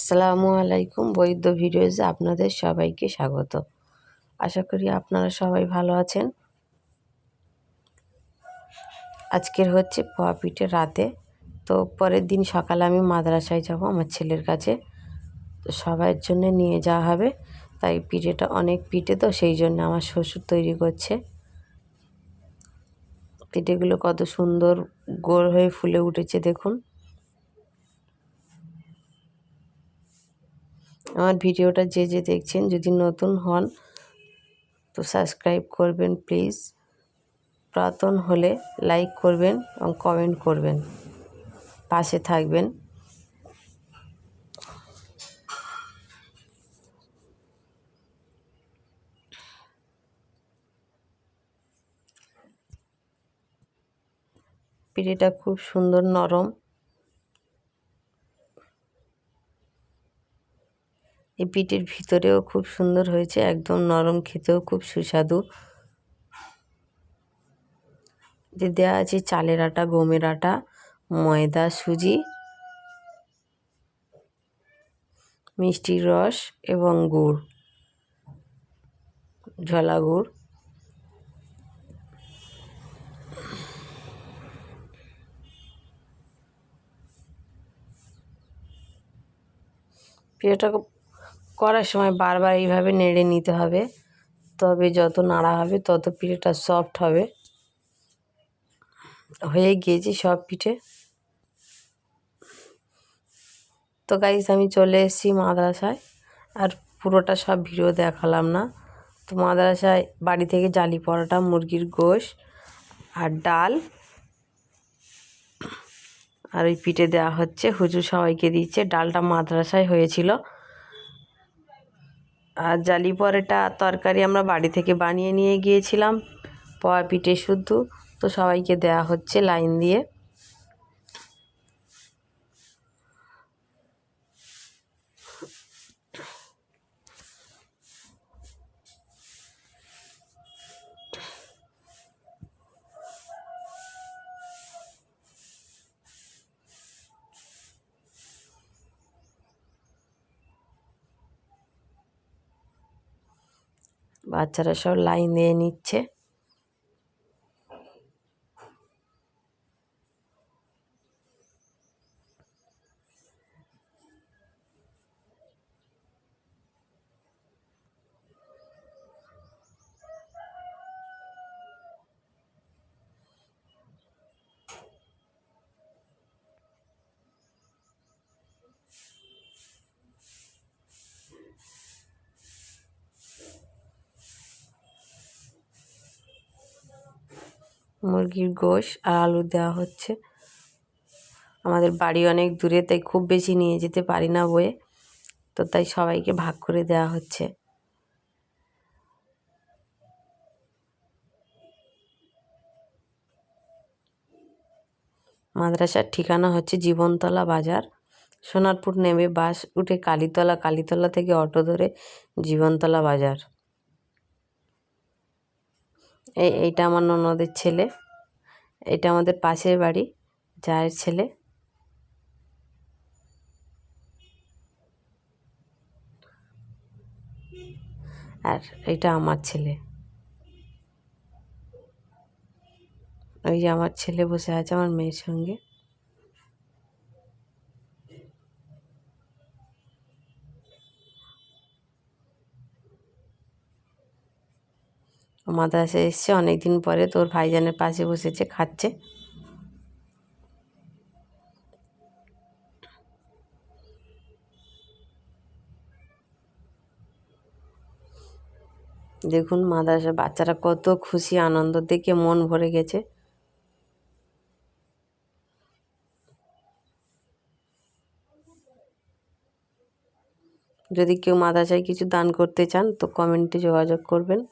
আসসালামু আলাইকুম। বৈদ্য ভিডিওজে আপনাদের সবাইকে স্বাগত। আশা করি আপনারা সবাই ভালো আছেন। আজকের হচ্ছে পোয়া পিঠে রাতে, তো পরের দিন সকালে আমি মাদ্রাসায় যাব আমার ছেলের কাছে, তো সবার জন্য নিয়ে যাওয়া হবে। তাই পিঠেটা অনেক পিঠে, তো সেই জন্য আমার শ্বশুর তৈরি করছে। পিঠেগুলো কত সুন্দর গোল হয়ে ফুলে উঠেছে দেখুন। আমার ভিডিওটা যে দেখছেন, যদি নতুন হন তো সাবস্ক্রাইব করবেন প্লিজ। পুরাতন হলে লাইক করবেন এবং কমেন্ট করবেন, পাশে থাকবেন। পিঠেটা খুব সুন্দর নরম। এই পিঠের ভিতরেও খুব সুন্দর হয়েছে, একদম নরম, খেতেও খুব সুস্বাদু। যে দেওয়া আছে চালের আটা, গমের আটা, ময়দা, সুজি, মিষ্টির রস এবং গুড়, ঝোলা গুড়। পিঠেটা করার সময় বারবার এইভাবে নেড়ে নিতে হবে, তবে যত নাড়া হবে তত পিঠেটা সফট হবে। হয়ে গিয়েছে সব পিঠে। তো গাইস, আমি চলে এসেছি মাদ্রাসায়, আর পুরোটা সব ভিডিও দেখালাম না। তো মাদ্রাসায় বাড়ি থেকে জালি পরোটা, মুরগির গোশত আর ডাল আর ওই পিঠে দেওয়া হচ্ছে। হুজুর সবাইকে দিচ্ছে। ডালটা মাদ্রাসায় হয়েছিল, আর জালি পরোটা তরকারি আমরা বাড়ি থেকে বানিয়ে নিয়ে গিয়েছিলাম। পোয়া পিঠে শুদ্ধ, তো সবাইকে দেওয়া হচ্ছে লাইন দিয়ে। বাচ্চারা সব লাইন দিয়ে নিচ্ছে। মুরগির গোশত আর আলু দেওয়া হচ্ছে। আমাদের বাড়ি অনেক দূরে, তাই খুব বেশি নিয়ে যেতে পারি না বয়ে, তো তাই সবাইকে ভাগ করে দেওয়া হচ্ছে। মাদ্রাসার ঠিকানা হচ্ছে জীবনতলা বাজার। সোনারপুর নেমে বাস উঠে কালীতলা, কালীতলা থেকে অটো ধরে জীবনতলা বাজার। এইটা আমার ননদের ছেলে, এটা আমাদের পাশের বাড়ি জায়ের ছেলে। আর এটা আমার ছেলে। ওই যে আমার ছেলে বসে আছে আমার মেয়ের সঙ্গে। মাদ্রাসায় এসছে অনেক দিন পরে, তোর ভাইজানের পাশে বসেছে, খাচ্ছে। দেখুন মাদ্রাসার বাচ্চারা কত খুশি, আনন্দ দেখে মন ভরে গেছে। যদি কেউ মাদ্রাসায় কিছু দান করতে চান তো কমেন্টে যোগাযোগ করবেন।